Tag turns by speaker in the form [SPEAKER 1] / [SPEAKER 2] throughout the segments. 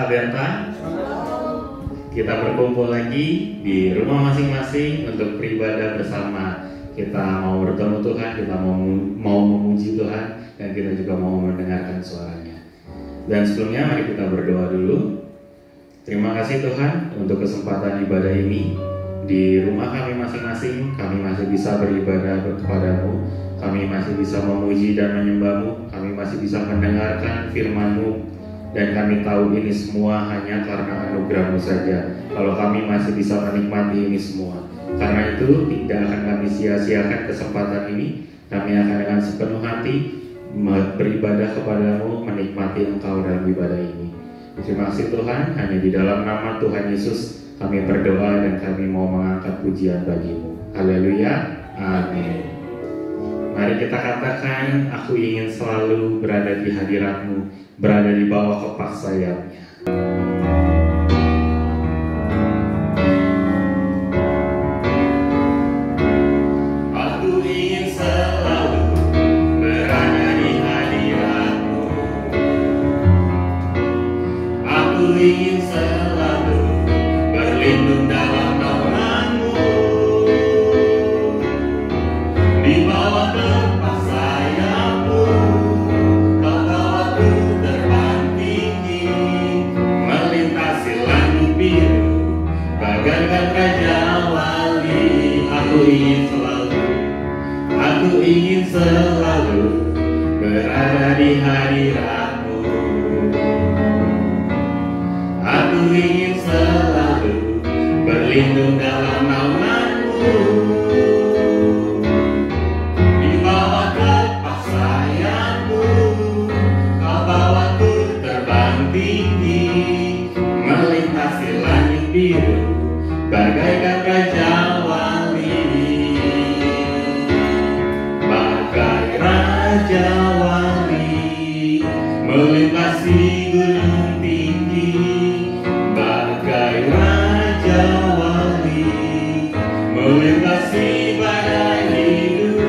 [SPEAKER 1] Adventa. Kita berkumpul lagi di rumah masing-masing untuk beribadah bersama. Kita mau bertemu Tuhan, kita mau memuji Tuhan, dan kita juga mau mendengarkan suaranya. Dan sebelumnya mari kita berdoa dulu. Terima kasih Tuhan untuk kesempatan ibadah ini. Di rumah kami masing-masing, kami masih bisa beribadah kepadamu. Kami masih bisa memuji dan menyembah-Mu. Kami masih bisa mendengarkan firman-Mu. Dan kami tahu ini semua hanya karena anugerah-Mu saja. Kalau kami masih bisa menikmati ini semua, karena itu tidak akan kami sia-siakan kesempatan ini. Kami akan dengan sepenuh hati beribadah kepadamu, menikmati Engkau dalam ibadah ini. Terima kasih Tuhan, hanya di dalam nama Tuhan Yesus kami berdoa dan kami mau mengangkat pujian bagi-Mu. Haleluya, amin. Mari kita katakan, aku ingin selalu berada di hadirat-Mu, berada di bawah kepak sayap-Nya. Aku ingin selalu berada di hadirat-Mu. Aku ingin selalu berlindung dalam naungan-Mu. Di bawah kepak sayap-Mu, Kau bawaku terbang tinggi, melintasi langit biru, bagaikan raja wali. Aku ingin selalu berada di hadirat-Mu. Aku ingin selalu berlindung dalam naungan-Mu. Di bawah kepak sayap-Mu, Kau bawaku terbang tinggi, melintasi langit biru, bagaikan raja wali. Bagai raja wali, melintasi gunung tinggi. Bagai raja wali, melintasi badai hidup.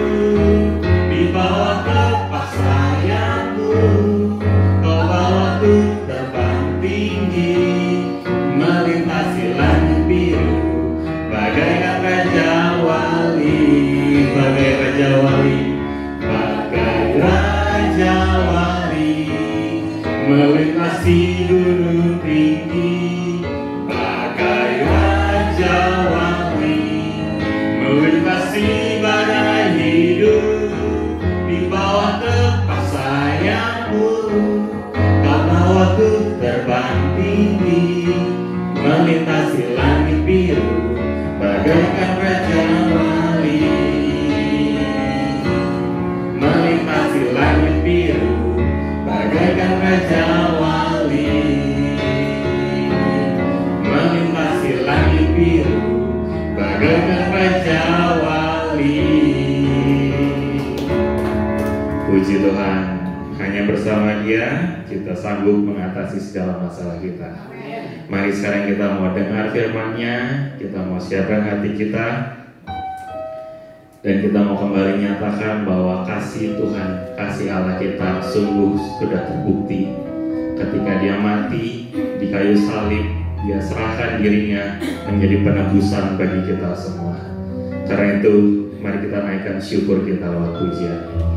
[SPEAKER 1] Di bawah kepak sayap-Mu, Kau bawaku terbang tinggi, melintasi langit biru, bagaikan raja wali. Bagai raja wali, bagai raja wali, melintasi gunung tinggi. Bagai raja wali, melintasi badai hidup. Di bawah kepak sayap-Mu, Kau bawaku terbang tinggi, melintasi langit biru, bagaikan raja wali. Melintasi langit biru, bagaikan raja wali. Melintasi langit biru, bagaikan raja wali. Puji Tuhan, hanya bersama Dia kita sanggup mengatasi segala masalah kita. Mari sekarang kita mau dengar firman-Nya, kita mau siapkan hati kita, dan kita mau kembali nyatakan bahwa kasih Tuhan, kasih Allah kita sungguh sudah terbukti ketika Dia mati di kayu salib. Dia serahkan dirinya menjadi penebusan bagi kita semua. Karena itu mari kita naikkan syukur kita lewat pujian ini.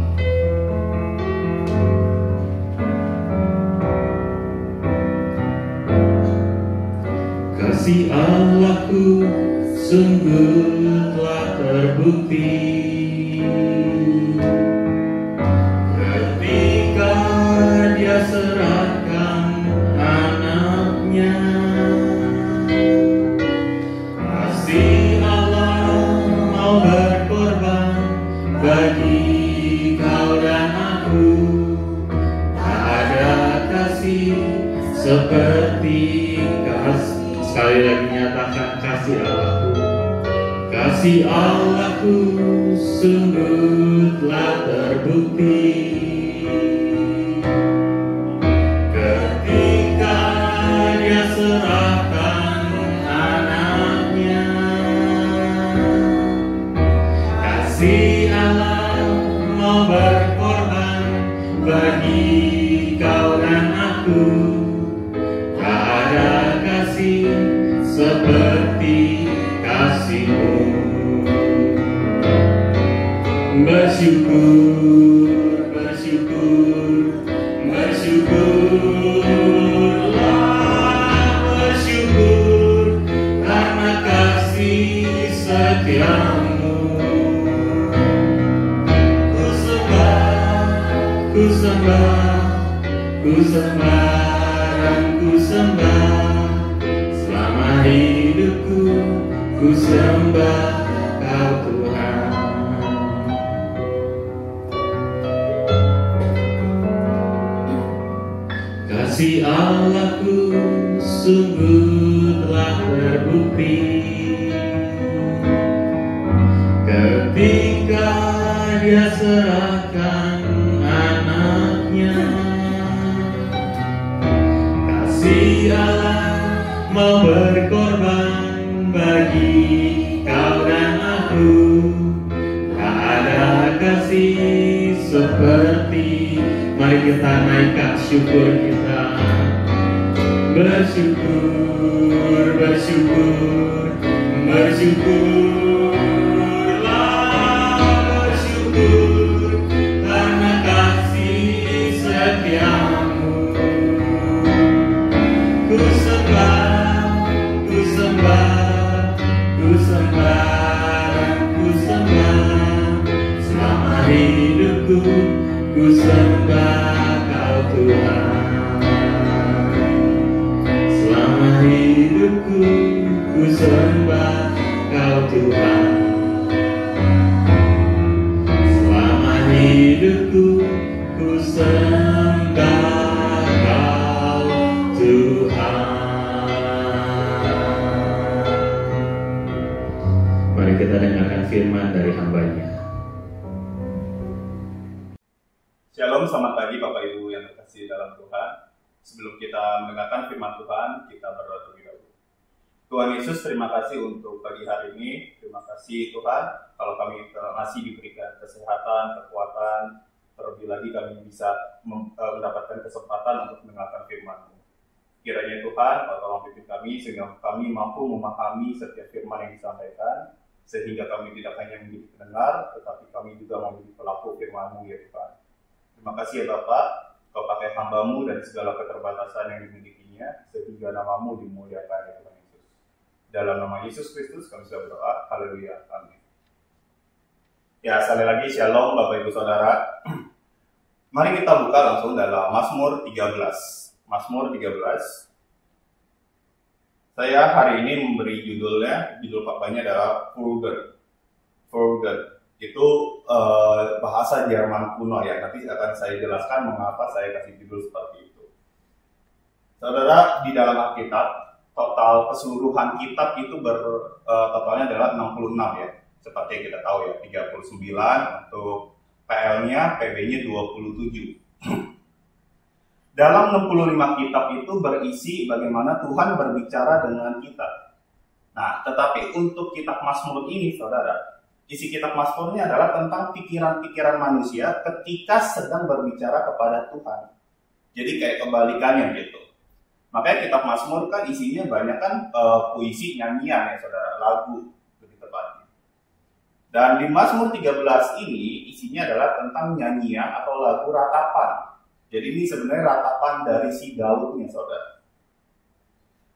[SPEAKER 1] Kasih Allahku sungguh telah terbukti ketika Dia serahkan anaknya. Kasih Allah mau berkorban bagi kau dan aku. Tak ada kasih seperti kasih. Sekali lagi nyatakan kasih Allahku. Kasih Allahku sungguh telah terbukti ketika Dia serahkan anaknya. Kasih Allah mau berkorban bagi kau dan aku. Tak seperti kasih-Mu. Bersyukur, bersyukur, bersyukurlah, bersyukur karena kasih setia-Mu. Ku sembah, ku sembah, ku sembah dan ku sembah, selama hidupku ku sembah Kau Tuhan. Kasih Allahku sungguh telah terbukti ketika Dia serahkan anaknya. Kasih Allah mau berkorban bagi kau dan aku. Tak ada kasih seperti. Mari kita naikkan syukur kita. Bersyukur, bersyukur, bersyukurlah, bersyukur karena kasih setia-Mu. Ku sembah, ku sembah, ku sembah dan ku sembah, selama hidupku ku sembah Kau Tuhan. Selama hidupku ku sembah Kau Tuhan. Selama hidupku ku sembah Kau Tuhan. Mari kita dengarkan firman dari hamba-Nya.
[SPEAKER 2] Shalom, selamat pagi Bapak Ibu yang terkasih dalam Tuhan. Sebelum kita mendengarkan firman Tuhan, kita berdoa terlebih dahulu. Tuhan Yesus, terima kasih untuk pagi hari ini. Terima kasih Tuhan, kalau kami masih diberikan kesehatan, kekuatan, terlebih lagi kami bisa mendapatkan kesempatan untuk mendengarkan firman-Mu. Kiranya Tuhan, tolong pimpin kami sehingga kami mampu memahami setiap firman yang disampaikan, sehingga kami tidak hanya menjadi pendengar, tetapi kami juga menjadi pelaku firman-Mu ya Tuhan. Terima kasih ya Bapak, Kau pakai hamba-Mu dan segala keterbatasan yang dimilikinya, sehingga nama-Mu dimuliakan ya Tuhan Yesus. Dalam nama Yesus Kristus kami sudah berdoa, haleluya, amin. Ya, sekali lagi shalom Bapak Ibu Saudara. Mari kita buka langsung dalam Mazmur 13. Mazmur 13. Saya hari ini memberi judul papanya adalah Forgotten. Forgotten. Itu bahasa Jerman kuno ya. Nanti akan saya jelaskan mengapa saya kasih judul seperti itu. Saudara, di dalam Alkitab total keseluruhan kitab itu totalnya adalah 66 ya. Seperti yang kita tahu ya, 39 untuk PL-nya, PB-nya 27. Dalam 65 kitab itu berisi bagaimana Tuhan berbicara dengan kita. Nah, tetapi untuk kitab Mazmur ini, saudara, isi kitab Mazmur ini adalah tentang pikiran-pikiran manusia ketika sedang berbicara kepada Tuhan. Jadi kayak kebalikannya gitu. Makanya kitab Mazmur kan isinya banyak kan puisi, nyanyian ya saudara, lagu lebih tepatnya. Dan di Mazmur 13 ini isinya adalah tentang nyanyian atau lagu ratapan. Jadi ini sebenarnya ratapan dari si Daudnya saudara.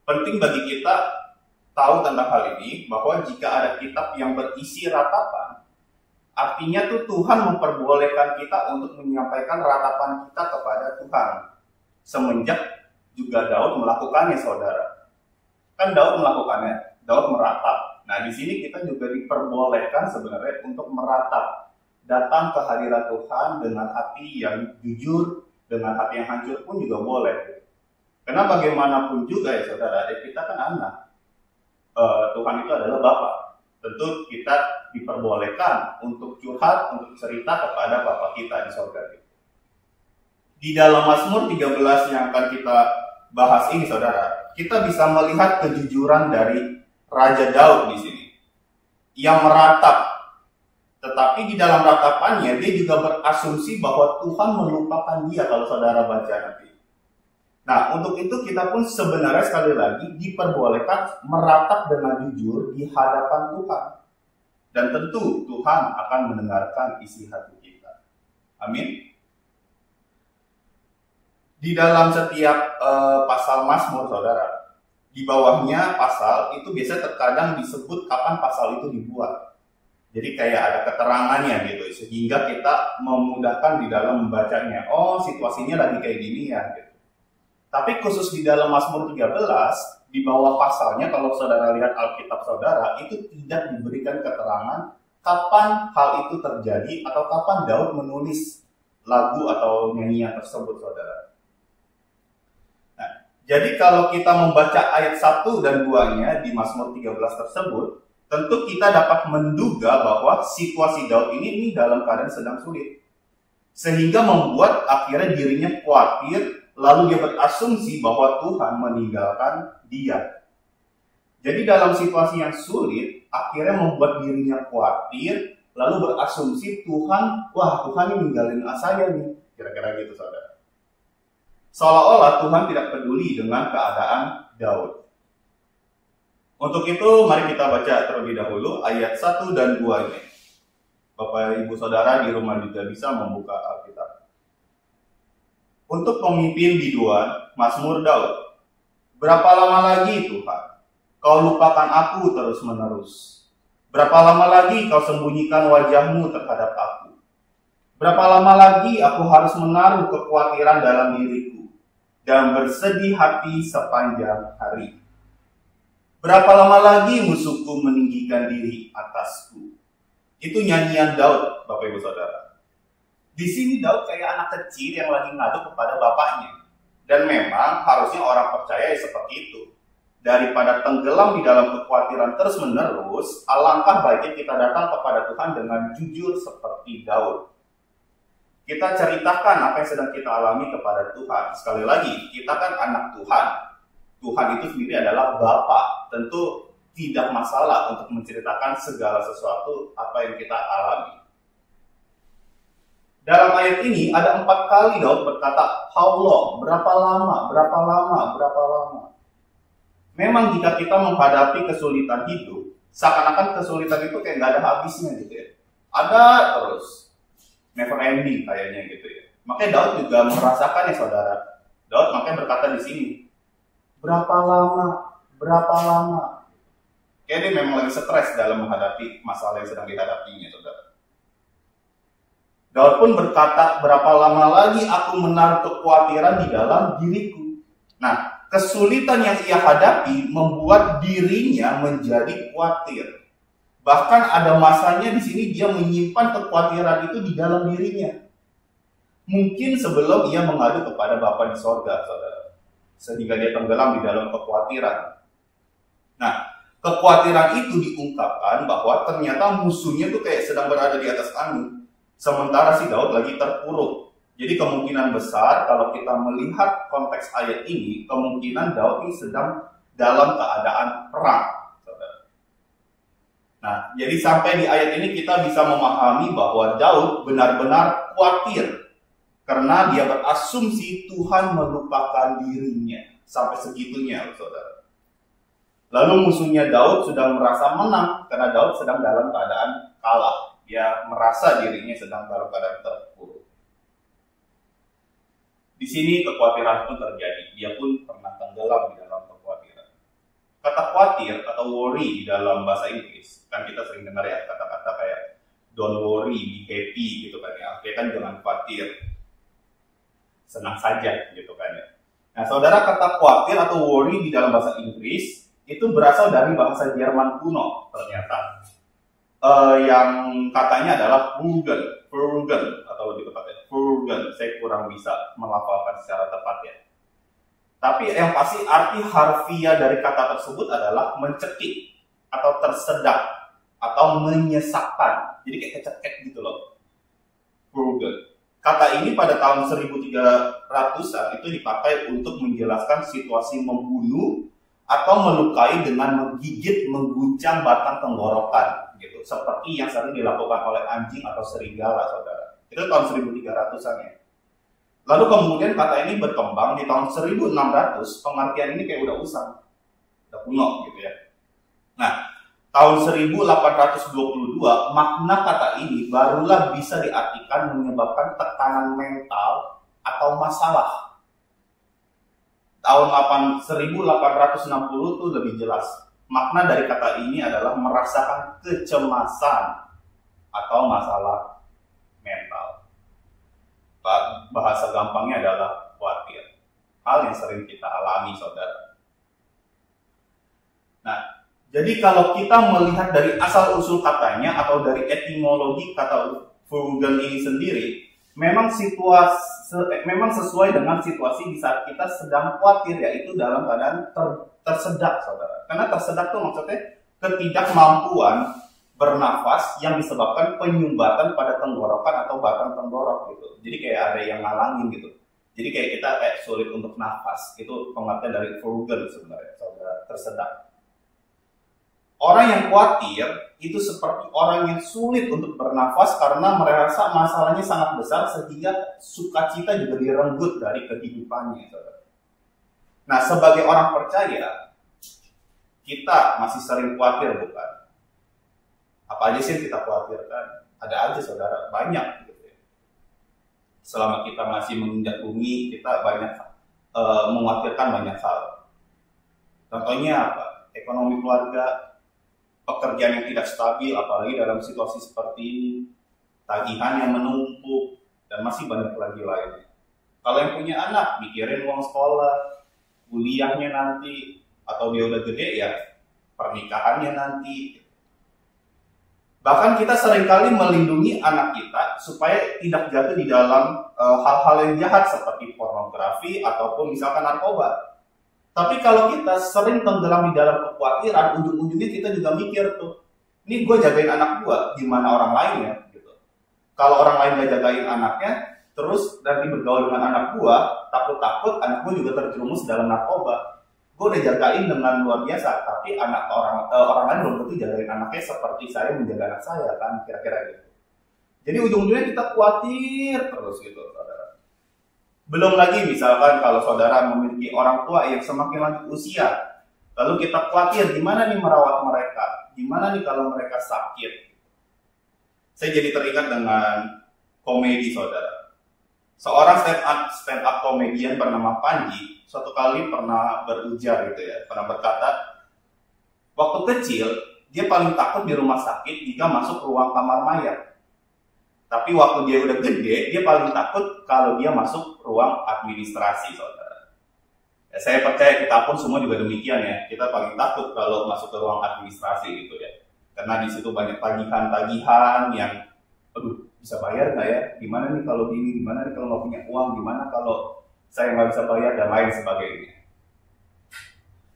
[SPEAKER 2] Penting bagi kita tahu tentang hal ini, bahwa jika ada kitab yang berisi ratapan, artinya tuh Tuhan memperbolehkan kita untuk menyampaikan ratapan kita kepada Tuhan. Semenjak juga Daud melakukannya, saudara. Kan Daud melakukannya, Daud meratap. Nah, di sini kita juga diperbolehkan sebenarnya untuk meratap, datang ke hadirat Tuhan dengan hati yang jujur, dengan hati yang hancur pun juga boleh. Karena bagaimanapun juga ya saudara, kita kan anak. Tuhan itu adalah Bapa. Tentu kita diperbolehkan untuk curhat, untuk cerita kepada Bapa kita di surga. Di dalam Mazmur 13 yang akan kita bahas ini, saudara, kita bisa melihat kejujuran dari Raja Daud di sini, yang meratap. Tetapi di dalam ratapannya dia juga berasumsi bahwa Tuhan melupakan dia kalau saudara baca nanti. Nah, untuk itu kita pun sebenarnya sekali lagi diperbolehkan meratap dengan jujur di hadapan Tuhan. Dan tentu Tuhan akan mendengarkan isi hati kita. Amin. Di dalam setiap pasal Mazmur, saudara, di bawahnya pasal itu biasanya terkadang disebut kapan pasal itu dibuat. Jadi kayak ada keterangannya gitu, sehingga kita memudahkan di dalam membacanya. Oh, situasinya lagi kayak gini ya gitu. Tapi khusus di dalam Mazmur 13, di bawah pasalnya, kalau saudara lihat Alkitab saudara, itu tidak diberikan keterangan kapan hal itu terjadi atau kapan Daud menulis lagu atau nyanyian tersebut, saudara. Nah, jadi kalau kita membaca ayat 1 dan 2-nya di Mazmur 13 tersebut, tentu kita dapat menduga bahwa situasi Daud ini dalam keadaan sedang sulit. Sehingga membuat akhirnya dirinya khawatir, lalu dia berasumsi bahwa Tuhan meninggalkan dia. Jadi dalam situasi yang sulit, akhirnya membuat dirinya khawatir, lalu berasumsi Tuhan ini ninggalin saya nih. Kira-kira gitu, saudara. Seolah-olah Tuhan tidak peduli dengan keadaan Daud. Untuk itu, mari kita baca terlebih dahulu ayat 1 dan 2 ini. Bapak, Ibu, Saudara di rumah juga bisa membuka Alkitab. Untuk pemimpin biduan, Mazmur Daud. Berapa lama lagi Tuhan, kau lupakan aku terus-menerus? Berapa lama lagi kau sembunyikan wajahmu terhadap aku? Berapa lama lagi aku harus menaruh kekhawatiran dalam diriku dan bersedih hati sepanjang hari? Berapa lama lagi musuhku meninggikan diri atasku? Itu nyanyian Daud, Bapak Ibu Saudara. Di sini Daud kayak anak kecil yang lagi ngadu kepada bapaknya. Dan memang harusnya orang percaya seperti itu. Daripada tenggelam di dalam kekhawatiran terus-menerus, alangkah baiknya kita datang kepada Tuhan dengan jujur seperti Daud. Kita ceritakan apa yang sedang kita alami kepada Tuhan. Sekali lagi, kita kan anak Tuhan. Tuhan itu sendiri adalah Bapa. Tentu tidak masalah untuk menceritakan segala sesuatu apa yang kita alami. Dalam ayat ini ada 4 kali Daud berkata, "How long?" Berapa lama, berapa lama, berapa lama. Memang jika kita menghadapi kesulitan hidup, seakan-akan kesulitan itu kayak gak ada habisnya gitu ya. Ada terus. Never ending kayaknya gitu ya. Makanya Daud juga merasakan ya, saudara. Daud makanya berkata di sini, berapa lama, berapa lama. Kayaknya dia memang lagi stres dalam menghadapi masalah yang sedang dihadapinya, saudara. Daud pun berkata, berapa lama lagi aku menaruh kekhawatiran di dalam diriku. Nah, kesulitan yang ia hadapi membuat dirinya menjadi khawatir. Bahkan ada masanya di sini dia menyimpan kekhawatiran itu di dalam dirinya. Mungkin sebelum ia mengadu kepada Bapa di sorga, saudara. Sehingga dia tenggelam di dalam kekhawatiran. Nah, kekhawatiran itu diungkapkan bahwa ternyata musuhnya tuh kayak sedang berada di atas angin. Sementara si Daud lagi terpuruk. Jadi kemungkinan besar kalau kita melihat konteks ayat ini, kemungkinan Daud ini sedang dalam keadaan perang. Nah, jadi sampai di ayat ini kita bisa memahami bahwa Daud benar-benar khawatir karena dia berasumsi Tuhan melupakan dirinya. Sampai segitunya, saudara. Lalu musuhnya Daud sudah merasa menang karena Daud sedang dalam keadaan kalah. Dia merasa dirinya sedang dalam keadaan terpuruk. Di sini kekhawatiran pun terjadi. Dia pun pernah tenggelam di dalam kekhawatiran. Kata khawatir atau worry di dalam bahasa Inggris, kan kita sering dengar ya kata-kata kayak don't worry, be happy gitu kan ya. Artinya kan jangan khawatir, senang saja gitu kan ya. Nah, saudara, kata khawatir atau worry di dalam bahasa Inggris itu berasal dari bahasa Jerman kuno ternyata. Yang katanya adalah Furgen atau lebih tepatnya Furgen. Saya kurang bisa melafalkan secara tepat ya. Tapi yang pasti arti harfiah dari kata tersebut adalah mencekik atau tersedak atau menyesakkan. Jadi kayak kecekek gitu loh. Furgen. Kata ini pada tahun 1300-an itu dipakai untuk menjelaskan situasi membunuh atau melukai dengan menggigit, mengguncang batang tenggorokan. Gitu, seperti yang sering dilakukan oleh anjing atau serigala, saudara. Itu tahun 1300-an ya. Lalu kemudian kata ini berkembang di tahun 1600, pengertian ini kayak udah usang, udah kuno gitu ya. Nah, tahun 1822 makna kata ini barulah bisa diartikan menyebabkan tekanan mental atau masalah. Tahun 1860 itu lebih jelas. Makna dari kata ini adalah merasakan kecemasan atau masalah mental. Bahasa gampangnya adalah khawatir. Hal yang sering kita alami, saudara. Nah, jadi kalau kita melihat dari asal-usul katanya atau dari etimologi kata frugal ini sendiri, memang sesuai dengan situasi di saat kita sedang khawatir, yaitu dalam keadaan tersedak, saudara. Karena tersedak itu maksudnya ketidakmampuan bernafas yang disebabkan penyumbatan pada tenggorokan atau batang tenggorok gitu. Jadi kayak ada yang ngalangin gitu. Jadi kayak kita kayak sulit untuk nafas. Itu pengertian dari frugal sebenarnya, saudara, tersedak. Orang yang khawatir itu seperti orang yang sulit untuk bernafas karena merasa masalahnya sangat besar sehingga sukacita juga direnggut dari kehidupannya, saudara. Nah, sebagai orang percaya, kita masih sering khawatir, bukan? Apa aja sih yang kita khawatirkan? Ada aja, saudara, banyak gitu ya. Selama kita masih menginjak bumi, kita banyak mengkhawatirkan banyak hal. Contohnya apa? Ekonomi keluarga, pekerjaan yang tidak stabil, apalagi dalam situasi seperti ini, tagihan yang menumpuk, dan masih banyak lagi lainnya. Kalau yang punya anak, mikirin uang sekolah, kuliahnya nanti, atau dia udah gede ya, pernikahannya nanti. Bahkan kita seringkali melindungi anak kita supaya tidak jatuh di dalam hal-hal yang jahat seperti pornografi ataupun misalkan narkoba. Tapi kalau kita sering tenggelam di dalam kekhawatiran, ujung-ujungnya kita juga mikir tuh, ini gue jagain anak gue, gimana orang lain ya? Gitu. Kalau orang lain gak jagain anaknya, terus nanti bergaul dengan anak gue, takut-takut anak gue juga terjerumus dalam narkoba. Gue udah jagain dengan luar biasa, tapi orang lain belum tentu jagain anaknya seperti saya menjaga anak saya, kan, kira-kira gitu. Jadi ujung-ujungnya kita khawatir terus gitu, saudara. Belum lagi misalkan kalau saudara memiliki orang tua yang semakin lanjut usia, lalu kita khawatir gimana nih merawat mereka, gimana nih kalau mereka sakit. Saya jadi teringat dengan komedi, saudara. Seorang stand-up komedian bernama Panji suatu kali pernah berujar gitu ya, pernah berkata, waktu kecil dia paling takut di rumah sakit jika masuk ruang kamar mayat. Tapi waktu dia udah gede, dia paling takut kalau dia masuk ruang administrasi, saudara. Ya, saya percaya kita pun semua juga demikian ya. Kita paling takut kalau masuk ke ruang administrasi gitu ya. Karena di situ banyak tagihan-tagihan yang, aduh, bisa bayar nggak ya? Gimana nih kalau gini? Gimana nih kalau nggak punya uang? Gimana kalau saya nggak bisa bayar dan lain sebagainya.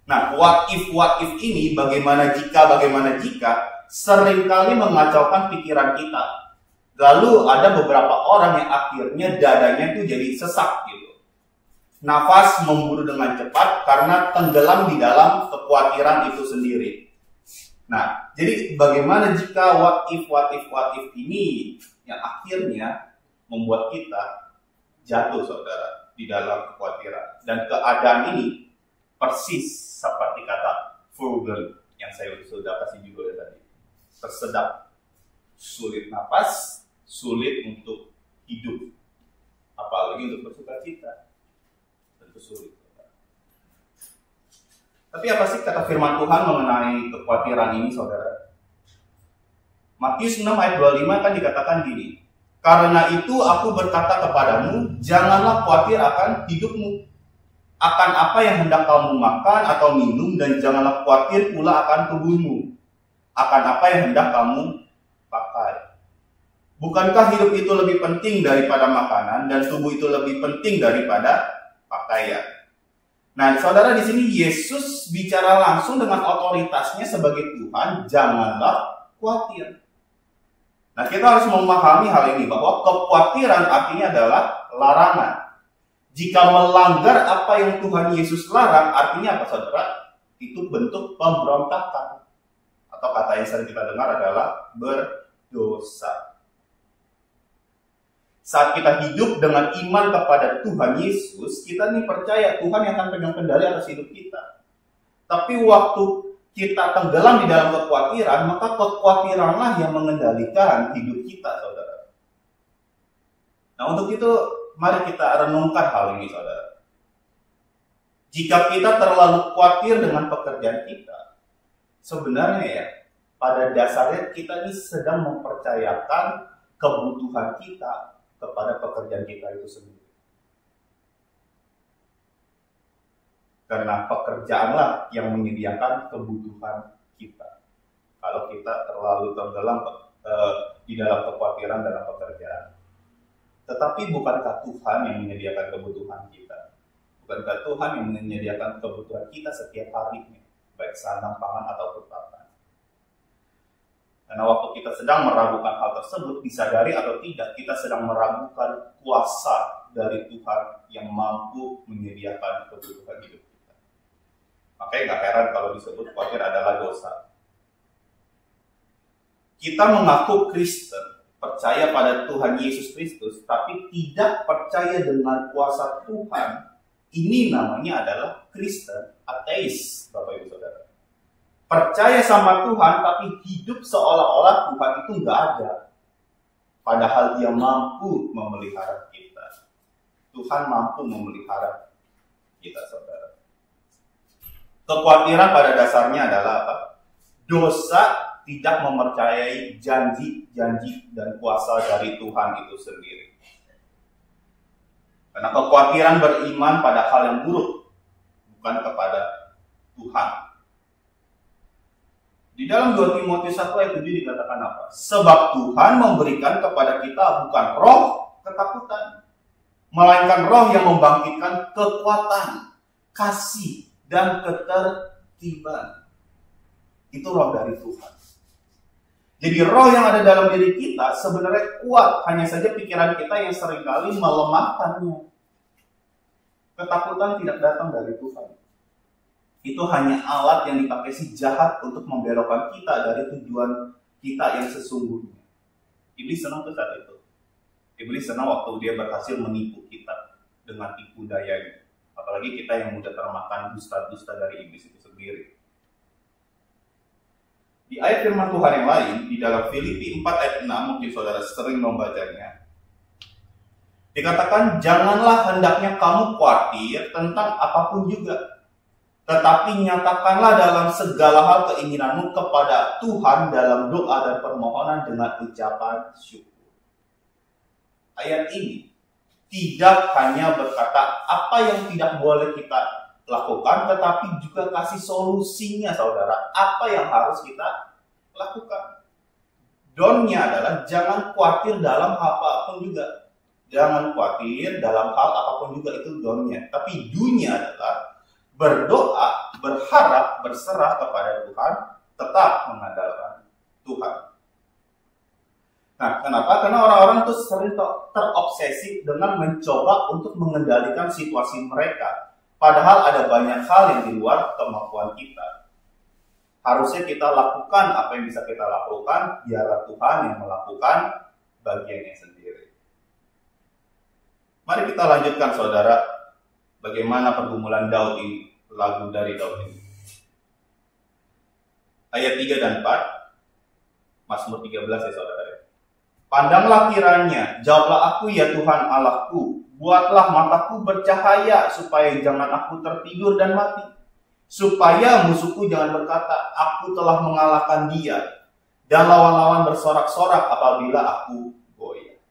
[SPEAKER 2] Nah, what if ini bagaimana jika seringkali mengacaukan pikiran kita. Lalu ada beberapa orang yang akhirnya dadanya itu jadi sesak gitu. Nafas memburu dengan cepat karena tenggelam di dalam kekhawatiran itu sendiri. Nah, jadi bagaimana jika what if ini yang akhirnya membuat kita jatuh, saudara, di dalam kekhawatiran. Dan keadaan ini persis seperti kata frugal yang saya sudah kasih judul tadi. Tersedak, sulit napas, sulit untuk hidup, apalagi untuk bersuka cita, tentu sulit. Tapi apa sih kata firman Tuhan mengenai kekhawatiran ini, saudara? Matius 6 ayat 25 kan dikatakan gini, karena itu aku berkata kepadamu, janganlah khawatir akan hidupmu, akan apa yang hendak kamu makan atau minum, dan janganlah khawatir pula akan tubuhmu, akan apa yang hendak kamu pakai. Bukankah hidup itu lebih penting daripada makanan, dan tubuh itu lebih penting daripada pakaian? Nah, saudara, di sini Yesus bicara langsung dengan otoritasnya sebagai Tuhan, janganlah khawatir. Nah, kita harus memahami hal ini, bahwa kekhawatiran artinya adalah larangan. Jika melanggar apa yang Tuhan Yesus larang, artinya apa, saudara? Itu bentuk pemberontakan. Atau kata yang sering kita dengar adalah berdosa. Saat kita hidup dengan iman kepada Tuhan Yesus, kita nih percaya Tuhan yang akan pegang kendali atas hidup kita. Tapi waktu kita tenggelam di dalam kekhawatiran, maka kekhawatiranlah yang mengendalikan hidup kita, saudara. Nah, untuk itu, mari kita renungkan hal ini, saudara. Jika kita terlalu khawatir dengan pekerjaan kita, sebenarnya ya, pada dasarnya kita ini sedang mempercayakan kebutuhan kita kepada pekerjaan kita itu sendiri. Karena pekerjaanlah yang menyediakan kebutuhan kita. Kalau kita terlalu tenggelam di dalam kekhawatiran dalam pekerjaan. Tetapi bukankah Tuhan yang menyediakan kebutuhan kita? Bukankah Tuhan yang menyediakan kebutuhan kita setiap harinya, baik sandang, pangan, atau pakan? Karena waktu kita sedang meragukan hal tersebut, disadari atau tidak, kita sedang meragukan kuasa dari Tuhan yang mampu menyediakan kebutuhan hidup kita. Makanya gak heran kalau disebut khawatir adalah dosa. Kita mengaku Kristen, percaya pada Tuhan Yesus Kristus, tapi tidak percaya dengan kuasa Tuhan. Ini namanya adalah Kristen ateis, Bapak Ibu Saudara. Percaya sama Tuhan, tapi hidup seolah-olah Tuhan itu nggak ada. Padahal Dia mampu memelihara kita. Tuhan mampu memelihara kita, saudara. Kekhawatiran pada dasarnya adalah apa? Dosa tidak mempercayai janji-janji dan kuasa dari Tuhan itu sendiri. Karena kekhawatiran beriman pada hal yang buruk, bukan kepada Tuhan. Di dalam 2 Timotius 1 ayat 7 dikatakan apa? Sebab Tuhan memberikan kepada kita bukan roh ketakutan, melainkan roh yang membangkitkan kekuatan, kasih, dan ketertiban. Itu roh dari Tuhan. Jadi roh yang ada dalam diri kita sebenarnya kuat, hanya saja pikiran kita yang seringkali melemahkannya. Ketakutan tidak datang dari Tuhan. Itu hanya alat yang dipakai si jahat untuk membelokkan kita dari tujuan kita yang sesungguhnya. Iblis senang tuh saat itu. Iblis senang waktu dia berhasil menipu kita dengan tipu dayanya. Apalagi kita yang mudah termakan dusta-dusta dari iblis itu sendiri. Di ayat firman Tuhan yang lain, di dalam Filipi 4 ayat 6, mungkin saudara sering membacanya. Dikatakan, janganlah hendaknya kamu khawatir tentang apapun juga. Tetapi nyatakanlah dalam segala hal keinginanmu kepada Tuhan dalam doa dan permohonan dengan ucapan syukur. Ayat ini tidak hanya berkata apa yang tidak boleh kita lakukan, tetapi juga kasih solusinya, saudara. Apa yang harus kita lakukan? Donnya adalah jangan khawatir dalam hal apapun juga. Jangan khawatir dalam hal apapun juga, itu donnya. Tapi do-nya adalah berdoa, berharap, berserah kepada Tuhan, tetap mengandalkan Tuhan. Nah, kenapa? Karena orang-orang itu sering terobsesi dengan mencoba untuk mengendalikan situasi mereka. Padahal ada banyak hal yang di luar kemampuan kita. Harusnya kita lakukan apa yang bisa kita lakukan, biarlah Tuhan yang melakukan bagiannya sendiri. Mari kita lanjutkan, saudara, bagaimana pergumulan Daud ini. Lagu dari Daud ini. Ayat 3 dan 4, Mazmur 13 ya saudara. Pandanglah kiranya, jawablah aku ya Tuhan Allahku, buatlah mataku bercahaya supaya jangan aku tertidur dan mati. Supaya musuhku jangan berkata, aku telah mengalahkan dia, dan lawan-lawan bersorak-sorak apabila aku goyah.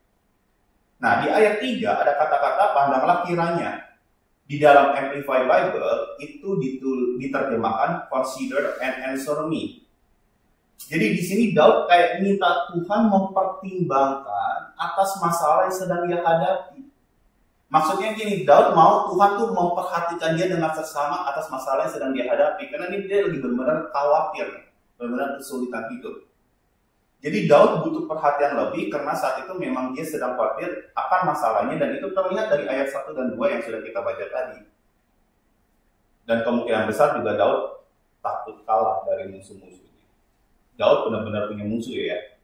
[SPEAKER 2] Nah, di ayat 3 ada kata-kata pandanglah kiranya. Di dalam Amplified Bible itu diterjemahkan consider and answer me. Jadi di sini Daud kayak minta Tuhan mempertimbangkan atas masalah yang sedang dia hadapi. Maksudnya gini, Daud mau Tuhan tuh memperhatikan dia dengan seksama atas masalah yang sedang dia hadapi. Karena dia lagi benar-benar khawatir, benar-benar kesulitan hidup. Jadi Daud butuh perhatian lebih karena saat itu memang dia sedang khawatir akan masalahnya, dan itu terlihat dari ayat 1 dan 2 yang sudah kita baca tadi. Dan kemungkinan besar juga Daud takut kalah dari musuh-musuhnya. Daud benar-benar punya musuh ya.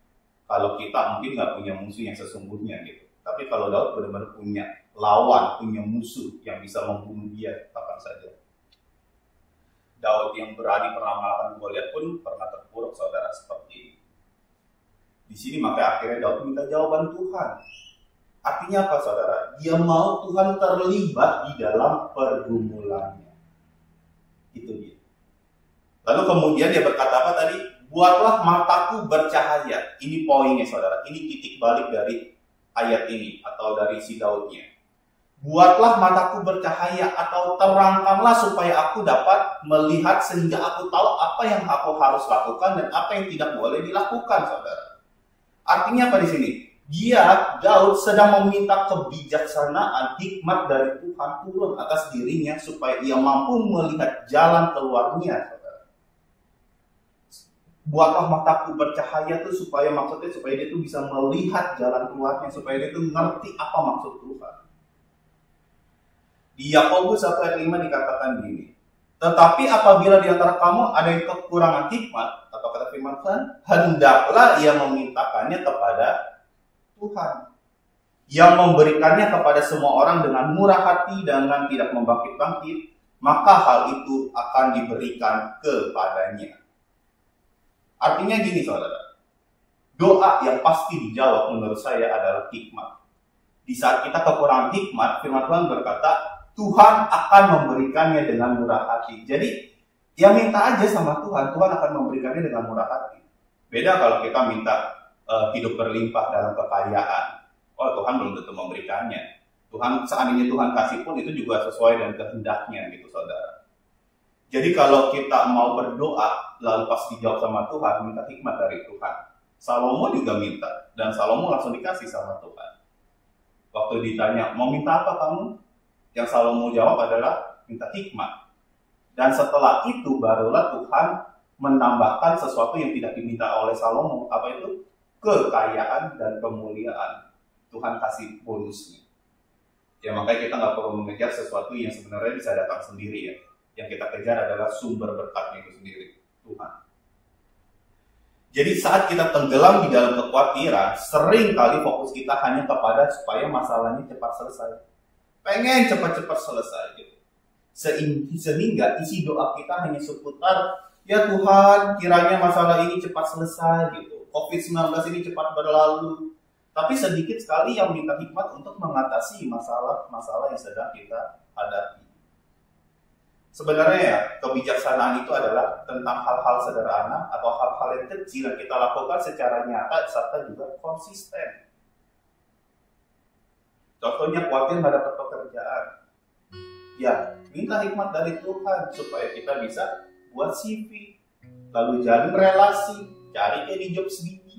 [SPEAKER 2] Kalau kita mungkin nggak punya musuh yang sesungguhnya gitu. Tapi kalau Daud benar-benar punya lawan, punya musuh yang bisa membunuh dia kapan saja. Daud yang berani pernah mengalahkan Goliat pun pernah terpuruk, saudara, seperti ini. Di sini maka akhirnya Daud minta jawaban Tuhan. Artinya apa, saudara? Dia mau Tuhan terlibat di dalam pergumulannya. Itu dia. Lalu kemudian dia berkata apa tadi? Buatlah mataku bercahaya. Ini poinnya, saudara. Ini titik balik dari ayat ini atau dari si Daudnya. Buatlah mataku bercahaya atau terangkanlah supaya aku dapat melihat sehingga aku tahu apa yang aku harus lakukan dan apa yang tidak boleh dilakukan, saudara. Artinya apa di sini? Daud sedang meminta kebijaksanaan, hikmat dari Tuhan turun atas dirinya supaya ia mampu melihat jalan keluarnya, saudara. Buatlah mataku bercahaya tuh maksudnya supaya dia tuh bisa melihat jalan keluarnya, supaya dia tuh ngerti apa maksud Tuhan. Di Yakobus 1 ayat 5 dikatakan gini, tetapi apabila di antara kamu ada yang kekurangan hikmat, atau kata firman Tuhan, hendaklah ia memintakannya kepada Tuhan, yang memberikannya kepada semua orang dengan murah hati, dengan tidak membangkit-bangkit, maka hal itu akan diberikan kepadanya. Artinya gini, saudara, doa yang pasti dijawab menurut saya adalah hikmat. Di saat kita kekurangan hikmat, firman Tuhan berkata, Tuhan akan memberikannya dengan murah hati. Jadi, ya minta aja sama Tuhan, Tuhan akan memberikannya dengan murah hati. Beda kalau kita minta hidup berlimpah dalam kekayaan. Oh, Tuhan belum tentu memberikannya. Seandainya Tuhan kasih pun itu juga sesuai dengan kehendaknya gitu, saudara. Jadi kalau kita mau berdoa, lalu pas dijawab sama Tuhan, minta hikmat dari Tuhan. Salomo juga minta, dan Salomo langsung dikasih sama Tuhan. Waktu ditanya, mau minta apa kamu? Yang Salomo jawab adalah minta hikmat. Dan setelah itu barulah Tuhan menambahkan sesuatu yang tidak diminta oleh Salomo. Apa itu? Kekayaan dan kemuliaan. Tuhan kasih bonusnya. Ya makanya kita nggak perlu mengejar sesuatu yang sebenarnya bisa datang sendiri ya. Yang kita kejar adalah sumber berkatnya itu sendiri, Tuhan. Jadi saat kita tenggelam di dalam kekhawatiran, sering kali fokus kita hanya kepada supaya masalahnya cepat selesai. Pengen cepat-cepat selesai gitu. Sehingga isi doa kita hanya seputar, ya Tuhan, kiranya masalah ini cepat selesai gitu. COVID-19 ini cepat berlalu. Tapi sedikit sekali yang minta hikmat untuk mengatasi masalah-masalah yang sedang kita hadapi. Sebenarnya ya, kebijaksanaan itu adalah tentang hal-hal sederhana atau hal-hal yang kecil yang kita lakukan secara nyata serta juga konsisten. Contohnya khawatir nggak dapat pekerjaan. Ya, minta hikmat dari Tuhan supaya kita bisa buat CV, lalu jalin relasi, cari kayak di Jobs.id.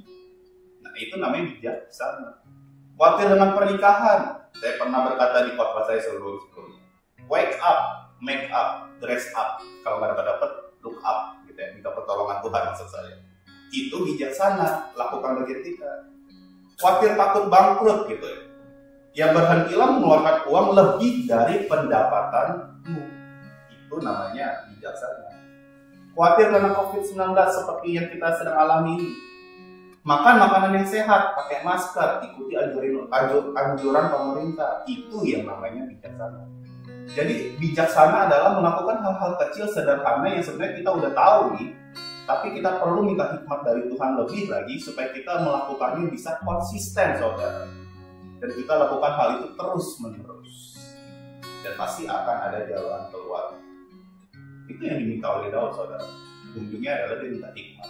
[SPEAKER 2] Nah, itu namanya bijaksana. Khawatir dengan pernikahan. Saya pernah berkata di khotbah saya sebelumnya. Wake up, make up, dress up. Kalau nggak dapat, look up, gitu ya. Minta pertolongan Tuhan maksud saya. Itu bijaksana, lakukan bagian kita. Khawatir takut bangkrut, gitu ya. Ya berhentilah mengeluarkan uang lebih dari pendapatanmu. Itu namanya bijaksana. Khawatir karena COVID-19 seperti yang kita sedang alami ini. Makan makanan yang sehat, pakai masker, ikuti anjuran pemerintah. Itu yang namanya bijaksana. Jadi bijaksana adalah melakukan hal-hal kecil sederhana yang sebenarnya kita udah tahu nih. Tapi kita perlu minta hikmat dari Tuhan lebih lagi supaya kita melakukannya bisa konsisten, saudara. Dan kita lakukan hal itu terus-menerus. Dan pasti akan ada jalan keluar. Itu yang diminta oleh Daud, saudara. Ujungnya adalah dia minta hikmat.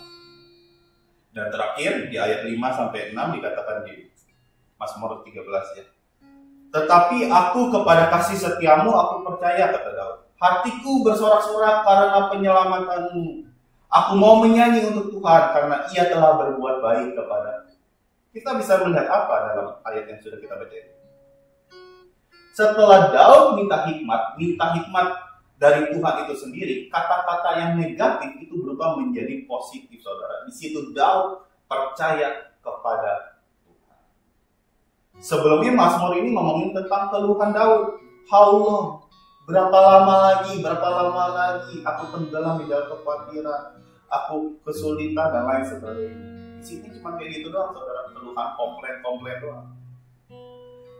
[SPEAKER 2] Dan terakhir di ayat 5-6 dikatakan di Mazmur 13 ya. Tetapi aku kepada kasih setiamu aku percaya, kata Daud. Hatiku bersorak-sorak karena penyelamatanmu. Aku mau menyanyi untuk Tuhan karena ia telah berbuat baik kepada. Kita bisa melihat apa dalam ayat yang sudah kita baca? Setelah Daud minta hikmat dari Tuhan itu sendiri, kata-kata yang negatif itu berubah menjadi positif, saudara. Di situ Daud percaya kepada Tuhan. Sebelumnya Mazmur ini ngomongin tentang keluhan Daud. Allah, berapa lama lagi aku tenggelam di dalam kekhawatiran, aku kesulitan dan lain sebagainya. Di sini cuma kayak gitu doang, saudara. Keluhan komplain doang.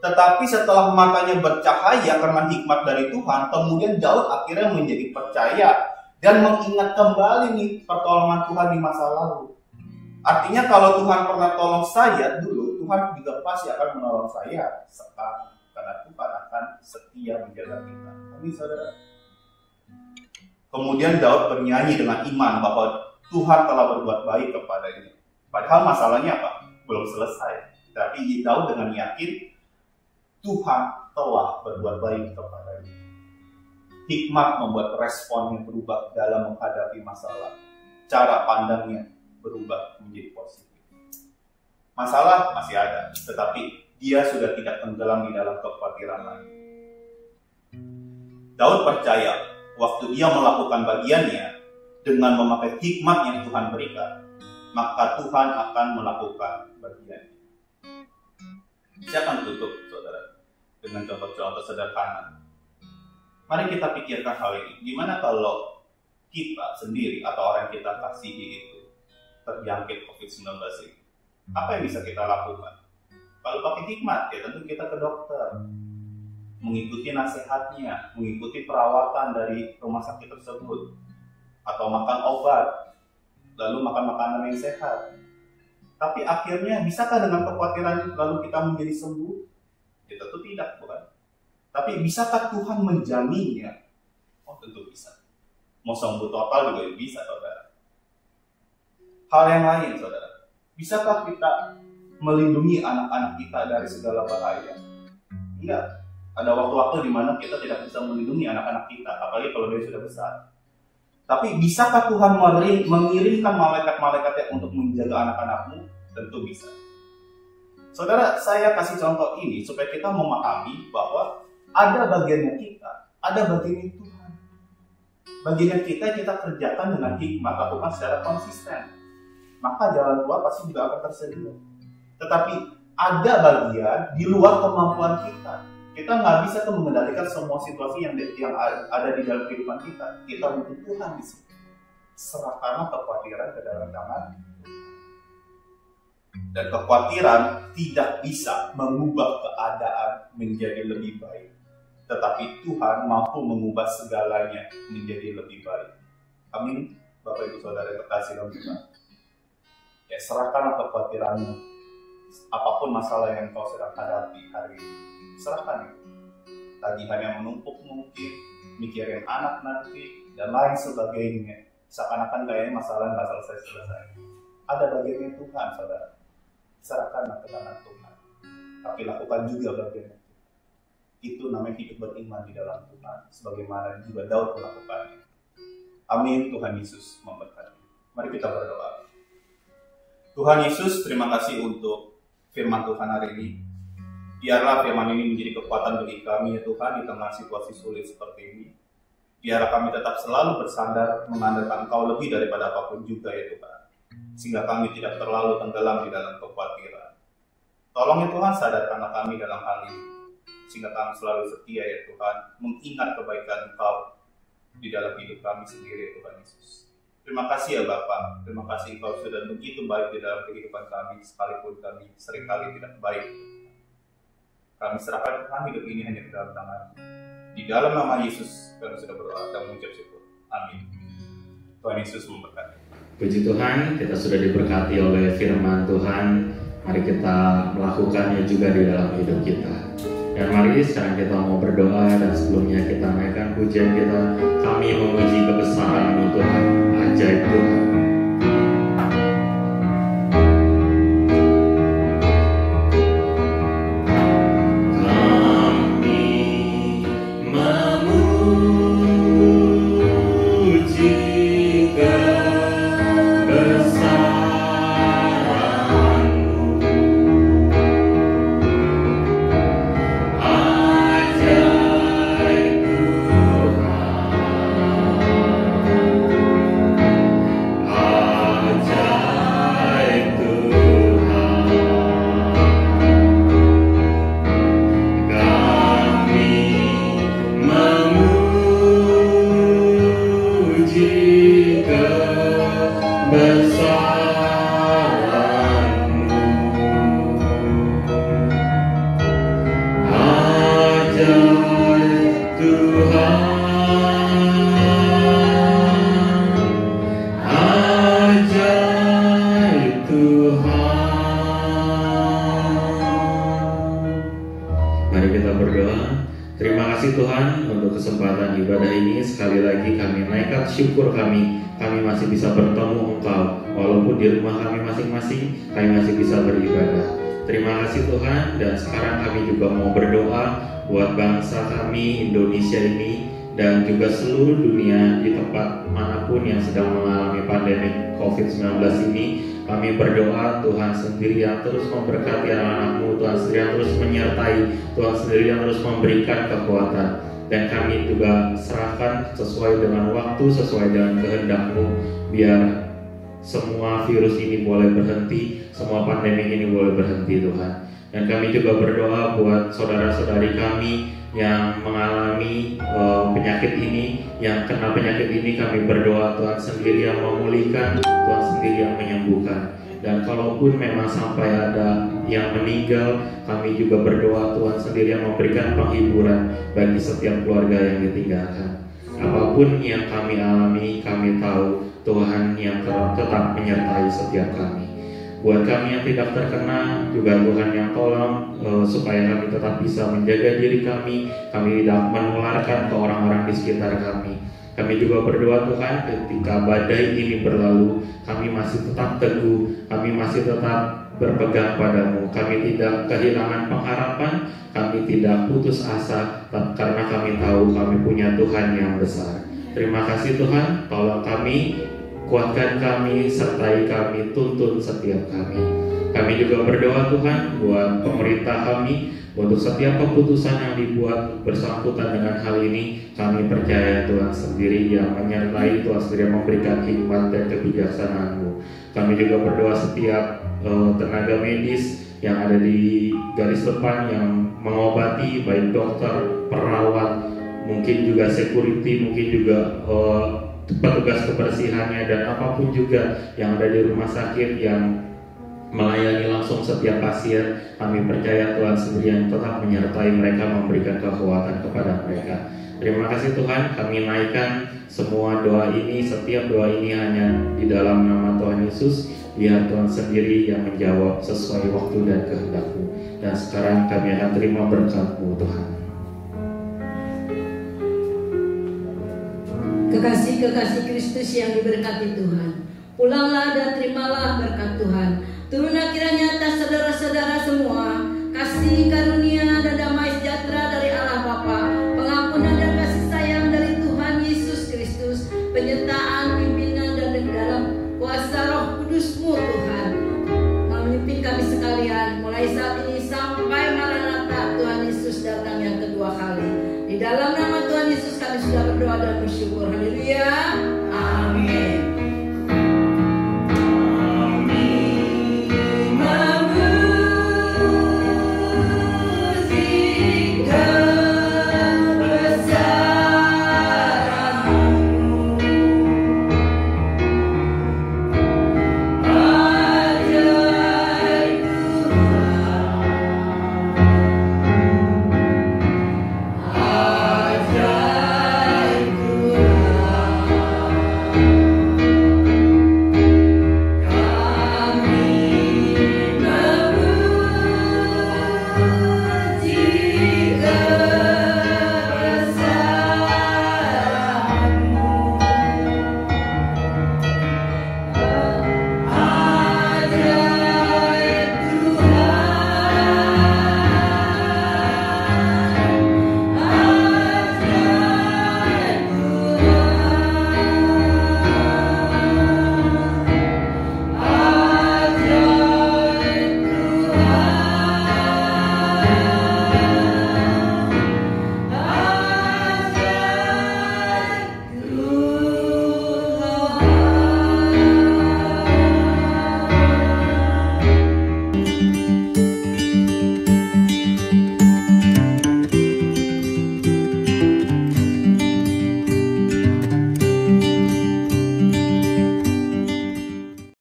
[SPEAKER 2] Tetapi setelah matanya bercahaya karena hikmat dari Tuhan, kemudian Daud akhirnya menjadi percaya dan mengingat kembali nih pertolongan Tuhan di masa lalu. Artinya kalau Tuhan pernah tolong saya dulu, Tuhan juga pasti akan menolong saya sekarang. Karena Tuhan akan setia menjaga kita. Amin, saudara. Kemudian Daud bernyanyi dengan iman bahwa Tuhan telah berbuat baik kepadanya. Padahal masalahnya apa? Belum selesai. Tapi Daud dengan yakin Tuhan telah berbuat baik kepadanya. Hikmat membuat respon yang berubah dalam menghadapi masalah. Cara pandangnya berubah menjadi positif. Masalah masih ada, tetapi dia sudah tidak tenggelam di dalam kekhawatiran lagi. Daud percaya waktu dia melakukan bagiannya dengan memakai hikmat yang Tuhan berikan, maka Tuhan akan melakukan bagiannya. Saya akan tutup, saudara, dengan contoh-contoh sederhana. Mari kita pikirkan hal ini. Gimana kalau kita sendiri atau orang yang kita kasihi itu terjangkit COVID-19 ini? Apa yang bisa kita lakukan? Kalau pakai hikmat, ya tentu kita ke dokter, mengikuti nasihatnya, mengikuti perawatan dari rumah sakit tersebut, atau makan obat, lalu makan makanan yang sehat. Tapi akhirnya, bisakah dengan kekhawatiran lalu kita menjadi sembuh? Ya tentu tidak, bukan? Tapi bisakah Tuhan menjaminnya? Oh, tentu bisa. Mau sembuh total juga bisa, saudara. Hal yang lain, saudara. Bisakah kita melindungi anak-anak kita dari segala bahaya? Enggak. Ada waktu-waktu di mana kita tidak bisa melindungi anak-anak kita, apalagi kalau dia sudah besar. Tapi bisakah Tuhan mengirimkan malaikat-malaikatnya untuk menjaga anak-anakmu? Tentu bisa. Saudara, saya kasih contoh ini supaya kita memahami bahwa ada bagiannya kita, ada bagiannya Tuhan. Bagiannya kita kerjakan dengan hikmat, lakukan secara konsisten. Maka jalan keluar pasti juga akan tersedia. Tetapi ada bagian di luar kemampuan kita. Kita nggak bisa mengendalikan semua situasi yang ada di dalam kehidupan kita. Kita butuh Tuhan di sini. Serahkanlah kekhawatiran ke dalam tangan. Dan kekhawatiran tidak bisa mengubah keadaan menjadi lebih baik. Tetapi Tuhan mampu mengubah segalanya menjadi lebih baik. Amin. Bapak Ibu Saudara yang terkasih dalam Tuhan. Ya, serahkanlah kekhawatiranmu. Apapun masalah yang kau sedang hadapi hari ini, serahkan itu. Tagihan yang menumpuk mungkin, mikirin anak nanti, dan lain sebagainya. Seakan-akan kayaknya masalah nggak selesai-selesai. Ada bagiannya Tuhan, saudara. Serahkanlah ke tangan Tuhan. Tapi lakukan juga bagiannya. Itu namanya hidup beriman di dalam Tuhan. Sebagaimana juga Daud melakukannya. Amin. Tuhan Yesus memberkati. Mari kita berdoa. Tuhan Yesus, terima kasih untuk firman Tuhan hari ini. Biarlah firman ini menjadi kekuatan bagi kami, ya Tuhan, di tengah situasi sulit seperti ini. Biarlah kami tetap selalu bersandar mengandalkan Engkau lebih daripada apapun juga, ya Tuhan. Sehingga kami tidak terlalu tenggelam di dalam kekhawatiran. Tolong ya Tuhan, sadarkanlah kami dalam hal ini. Sehingga kami selalu setia, ya Tuhan, mengingat kebaikan Engkau di dalam hidup kami sendiri, ya Tuhan Yesus. Terima kasih ya Bapak, terima kasih Engkau sudah begitu baik di dalam kehidupan kami, sekalipun kami seringkali tidak baik. Kami serahkan Tuhan hidup ini hanya di dalam tangan. Di dalam nama Yesus kami sudah berdoa dan mengucap syukur. Amin. Tuhan Yesus memberkati.
[SPEAKER 1] Puji Tuhan, kita sudah diberkati oleh firman Tuhan. Mari kita melakukannya juga di dalam hidup kita. Dan mari sekarang kita mau berdoa, dan sebelumnya kita naikkan pujian kita. Kami memuji kebesaran-Mu Tuhan, ajaib Tuhan. kasih Tuhan untuk kesempatan ibadah ini. Sekali lagi kami naikkan syukur kami masih bisa bertemu Engkau. Walaupun di rumah kami masing-masing, kami masih bisa beribadah. Terima kasih Tuhan. Dan sekarang kami juga mau berdoa buat bangsa kami Indonesia ini dan juga seluruh dunia di tempat manapun yang sedang mengalami pandemi COVID-19 ini. Kami berdoa Tuhan sendiri yang terus memberkati anak-anak-Mu, Tuhan sendiri yang terus menyertai, Tuhan sendiri yang terus memberikan kekuatan. Dan kami juga serahkan sesuai dengan waktu, sesuai dengan kehendak-Mu, biar semua virus ini boleh berhenti, semua pandemi ini boleh berhenti Tuhan. Dan kami juga berdoa buat saudara-saudari kami yang mengalami penyakit ini, yang kena penyakit ini. Kami berdoa Tuhan sendiri yang memulihkan, Tuhan sendiri yang menyembuhkan. Dan kalaupun memang sampai ada yang meninggal, kami juga berdoa Tuhan sendiri yang memberikan penghiburan bagi setiap keluarga yang ditinggalkan. Apapun yang kami alami, kami tahu Tuhan yang tetap menyertai setiap kami. Buat kami yang tidak terkena, juga Tuhan yang tolong supaya kami tetap bisa menjaga diri kami tidak menularkan ke orang-orang di sekitar kami. Kami juga berdoa Tuhan ketika badai ini berlalu, kami masih tetap teguh, kami masih tetap berpegang padamu. Kami tidak kehilangan pengharapan, kami tidak putus asa, karena kami tahu kami punya Tuhan yang besar. Terima kasih Tuhan, tolong kami, kuatkan kami, sertai kami, tuntun setiap kami. Kami juga berdoa Tuhan buat pemerintah kami, untuk setiap keputusan yang dibuat bersangkutan dengan hal ini. Kami percaya Tuhan sendiri yang menyertai, Tuhan sendiri yang memberikan hikmat dan kebijaksanaan-Mu. Kami juga berdoa setiap tenaga medis yang ada di garis depan yang mengobati, baik dokter, perawat, mungkin juga security, mungkin juga petugas kebersihannya, dan apapun juga yang ada di rumah sakit yang melayani langsung setiap pasien. Kami percaya Tuhan sendiri yang tetap menyertai mereka, memberikan kekuatan kepada mereka. Terima kasih Tuhan, kami naikkan semua doa ini, setiap doa ini hanya di dalam nama Tuhan Yesus. Biar Tuhan sendiri yang menjawab sesuai waktu dan kehendak-Mu. Dan sekarang kami akan terima berkat-Mu Tuhan.
[SPEAKER 3] Kekasih-kekasih Kristus yang diberkati Tuhan, pulanglah dan terimalah berkat Tuhan. Turunlah kiranya atas saudara-saudara semua kasih karunia dan damai sejahtera dari Allah Bapa, pengampunan dan kasih sayang dari Tuhan Yesus Kristus, penyertaan, pimpinan dan dalam kuasa Roh Kudus-Mu Tuhan, memimpin kami sekalian mulai saat ini sampai Maranatha Tuhan Yesus datang yang kedua kali. Di dalam nama Tuhan Yesus kami sudah berdoa dan bersyukur. Haleluya.